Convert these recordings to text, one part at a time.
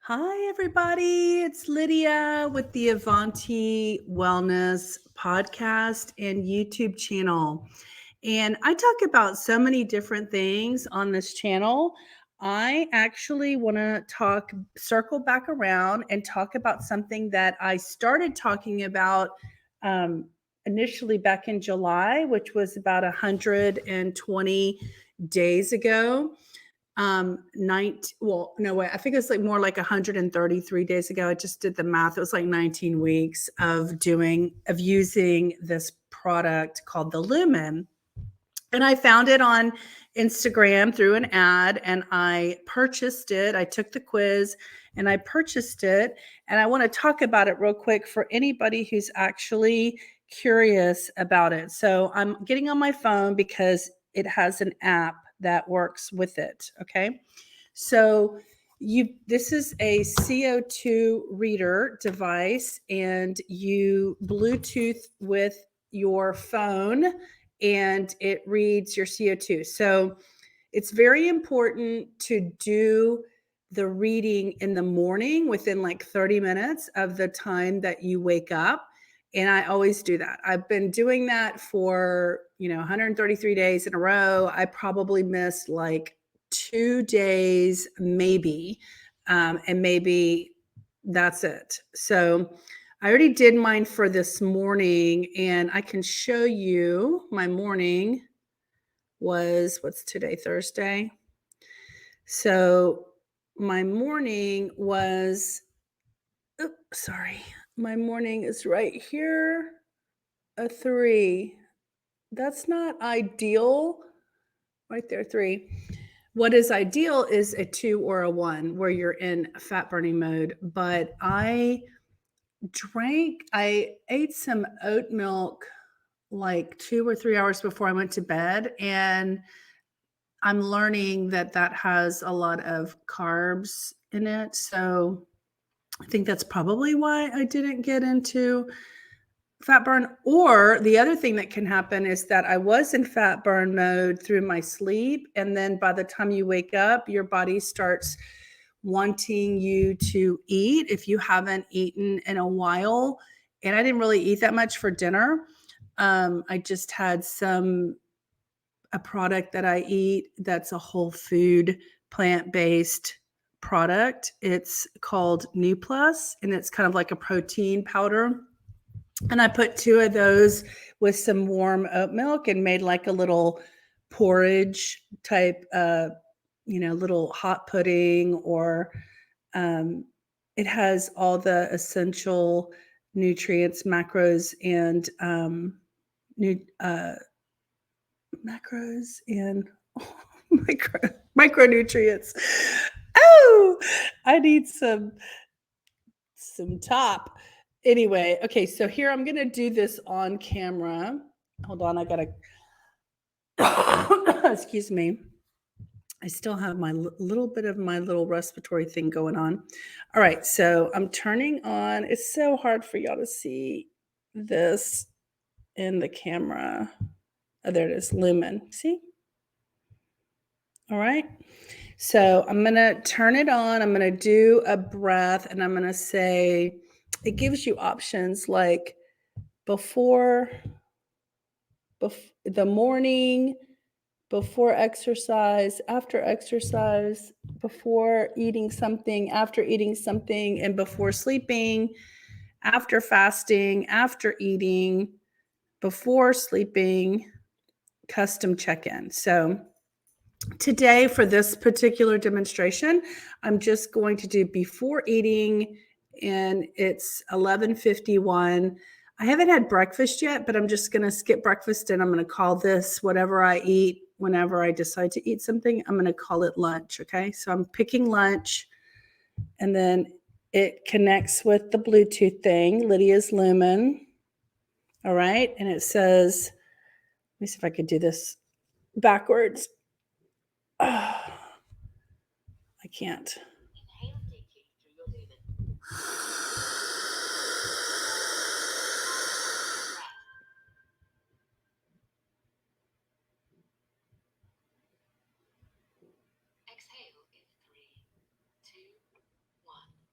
Hi, everybody. It's Lydia with the Avanti Wellness podcast and YouTube channel. And I talk about so many different things on this channel. I actually want to circle back around and talk about something that I started talking about um, initially back in July, which was about 120 days ago. I think it's like more like 133 days ago. I just did the math. It was like 19 weeks of using this product called the Lumen. And I found it on Instagram through an ad and I purchased it. I took the quiz and I purchased it. And I want to talk about it real quick for anybody who's actually curious about it. So I'm getting on my phone because it has an app that works with it. Okay. So this is a CO2 reader device and you Bluetooth with your phone and it reads your CO2. So it's very important to do the reading in the morning within like 30 minutes of the time that you wake up. And I always do that. I've been doing that for, 133 days in a row. I probably missed like 2 days, maybe. And maybe that's it. So I already did mine for this morning, and I can show you my morning what's today, Thursday? So my morning was, sorry, my morning is right here, a 3. That's not ideal. Right there, 3. What is ideal is a 2 or a 1 where you're in fat burning mode, but I ate some oat milk like 2 or 3 hours before I went to bed, and I'm learning that that has a lot of carbs in it. So I think that's probably why I didn't get into fat burn. Or the other thing that can happen is that I was in fat burn mode through my sleep. And then by the time you wake up, your body starts wanting you to eat if you haven't eaten in a while. And I didn't really eat that much for dinner. I just had a product that I eat that's a whole food plant-based product. It's called New Plus, and it's kind of like a protein powder. And I put 2 of those with some warm oat milk and made like a little porridge type, little hot pudding, or um, it has all the essential nutrients, macros, and new, macros and micronutrients. Oh, I need some top. Anyway, okay, so here I'm gonna do this on camera. Hold on, I gotta excuse me. I still have my little bit of my little respiratory thing going on. All right, so I'm turning on. It's so hard for y'all to see this in the camera. Oh, there it is, Lumen. See? All right. So I'm going to turn it on. I'm going to do a breath and I'm going to say, it gives you options like before, the morning, before exercise, after exercise, before eating something, after eating something, and before sleeping, after fasting, after eating, before sleeping, custom check-in. So today, for this particular demonstration, I'm just going to do before eating, and it's 11:51. I haven't had breakfast yet, but I'm just going to skip breakfast, and I'm going to call this whatever I eat whenever I decide to eat something. I'm going to call it lunch, okay? So I'm picking lunch, and then it connects with the Bluetooth thing, Lydia's Lumen. All right, and it says, let me see if I could do this backwards. I can't. Exhale in 3, 2, 1.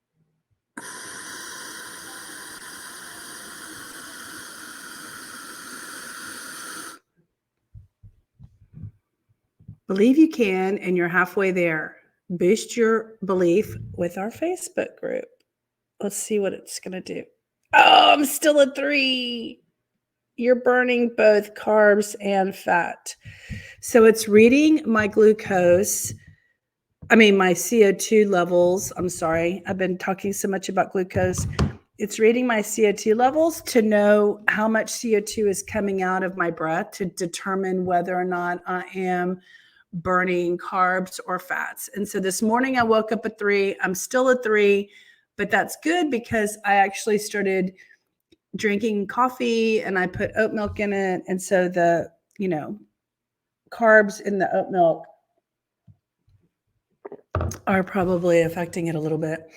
Believe you can, and you're halfway there. Boost your belief with our Facebook group. Let's see what it's going to do. Oh, I'm still at 3. You're burning both carbs and fat. So it's reading my glucose. My CO2 levels. I'm sorry. I've been talking so much about glucose. It's reading my CO2 levels to know how much CO2 is coming out of my breath to determine whether or not I am burning carbs or fats. And so this morning I woke up at 3. I'm still at 3, but that's good because I actually started drinking coffee and I put oat milk in it. And so the, carbs in the oat milk are probably affecting it a little bit.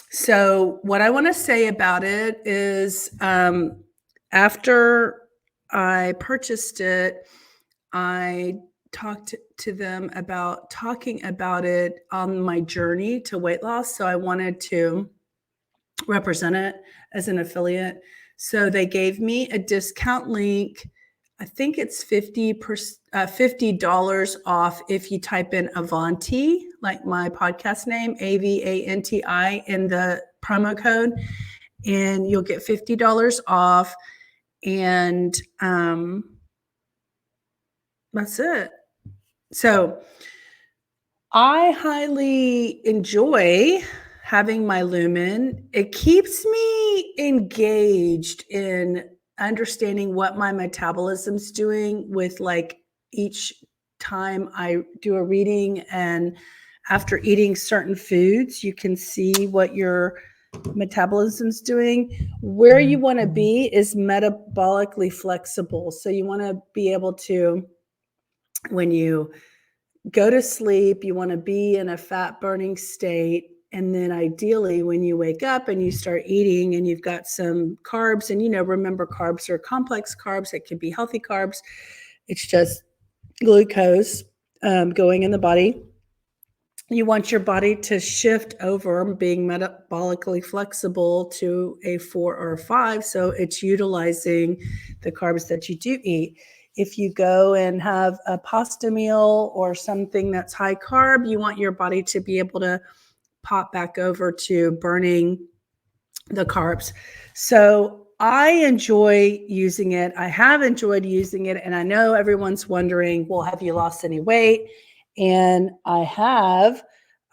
So what I want to say about it is after I purchased it, I talked to them about talking about it on my journey to weight loss. So I wanted to represent it as an affiliate. So they gave me a discount link. I think it's $50 off if you type in Avanti, like my podcast name, AVANTI, in the promo code, and you'll get $50 off. And that's it. So I highly enjoy having my Lumen. It keeps me engaged in understanding what my metabolism's doing with like each time I do a reading, and after eating certain foods, you can see what your metabolism's doing. Where you want to be is metabolically flexible. So you want to be able to, when you go to sleep, you want to be in a fat burning state. And then ideally, when you wake up and you start eating and you've got some carbs, and, remember, carbs are complex carbs. It can be healthy carbs. It's just glucose going in the body. You want your body to shift over being metabolically flexible to a 4 or a 5. So it's utilizing the carbs that you do eat. If you go and have a pasta meal or something that's high carb, you want your body to be able to pop back over to burning the carbs. So I enjoy using it. I have enjoyed using it. And I know everyone's wondering, well, have you lost any weight? And I have.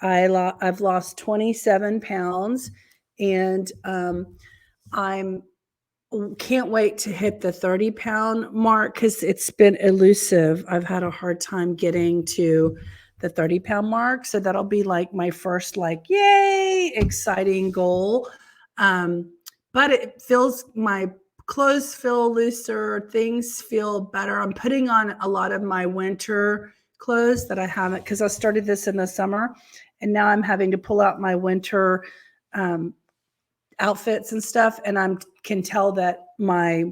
I've lost 27 pounds, and I'm can't wait to hit the 30-pound mark because it's been elusive. I've had a hard time getting to the 30-pound mark. So that'll be like my first, yay, exciting goal. But it feels, my clothes feel looser, things feel better. I'm putting on a lot of my winter clothes that I haven't, because I started this in the summer, and now I'm having to pull out my winter outfits and stuff, and I can tell that my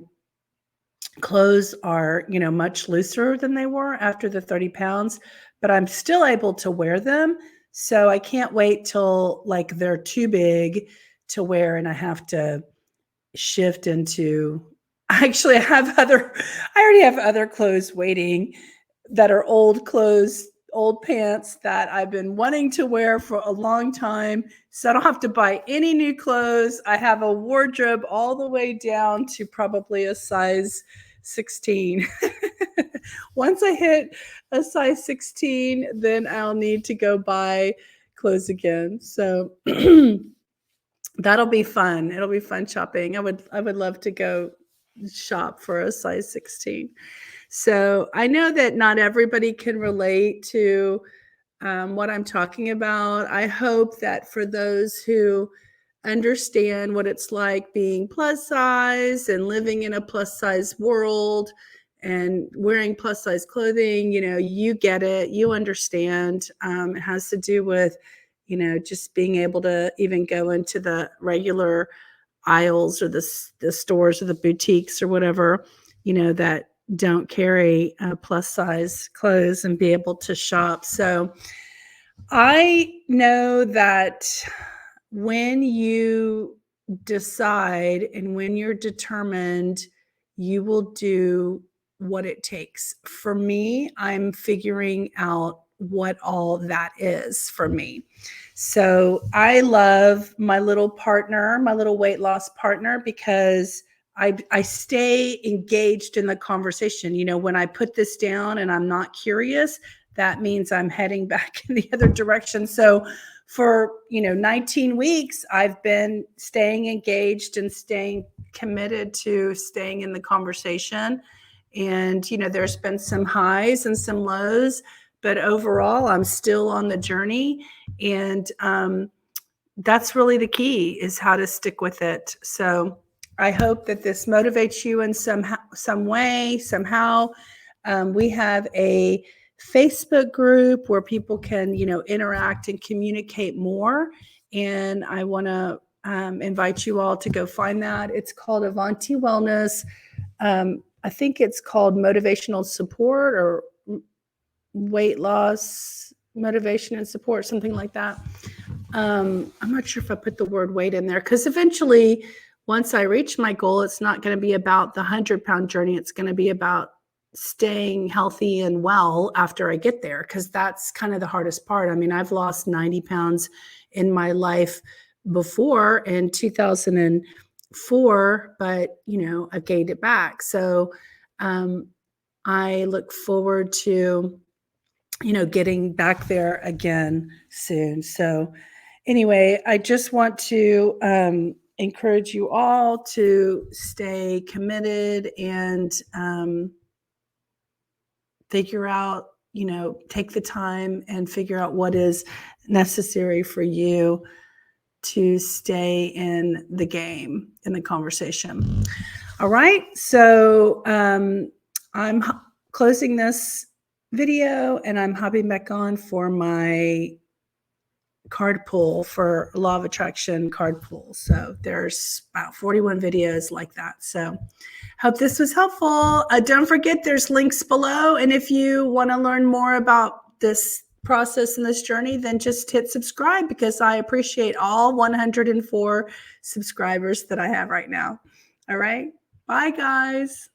clothes are, much looser than they were after the 30 pounds, but I'm still able to wear them. So I can't wait till they're too big to wear and I have to shift into, actually I already have other clothes waiting that are old clothes, old pants that I've been wanting to wear for a long time. So I don't have to buy any new clothes. I have a wardrobe all the way down to probably a size 16. Once I hit a size 16, then I'll need to go buy clothes again. So that'll be fun. It'll be fun shopping. I would love to go shop for a size 16. So I know that not everybody can relate to what I'm talking about. I hope that for those who understand what it's like being plus size and living in a plus size world and wearing plus size clothing, you get it, you understand. It has to do with, just being able to even go into the regular aisles or the stores or the boutiques or whatever, that don't carry plus size clothes and be able to shop. So I know that when you decide and when you're determined, you will do what it takes. For me, I'm figuring out what all that is for me. So I love my little partner, my little weight loss partner, because I stay engaged in the conversation. You know, when I put this down and I'm not curious, that means I'm heading back in the other direction. So for, 19 weeks, I've been staying engaged and staying committed to staying in the conversation. And, there's been some highs and some lows, but overall, I'm still on the journey. And that's really the key, is how to stick with it. So I hope that this motivates you in some way, somehow. We have a Facebook group where people can, interact and communicate more. And I want to invite you all to go find that. It's called Avanti Wellness. I think it's called Motivational Support, or Weight Loss Motivation and Support, something like that. I'm not sure if I put the word weight in there, because eventually, once I reach my goal, it's not going to be about the 100-pound journey. It's going to be about staying healthy and well after I get there, because that's kind of the hardest part. I mean, I've lost 90 pounds in my life before in 2004, but, I've gained it back. So I look forward to, getting back there again soon. So anyway, I just want to encourage you all to stay committed and figure out, take the time and figure out what is necessary for you to stay in the game, in the conversation. All right. So I'm closing this video and I'm hopping back on for my card pull, for Law of Attraction card pull. So there's about 41 videos like that. So hope this was helpful. Don't forget, there's links below. And if you want to learn more about this process and this journey, then just hit subscribe, because I appreciate all 104 subscribers that I have right now. All right. Bye, guys.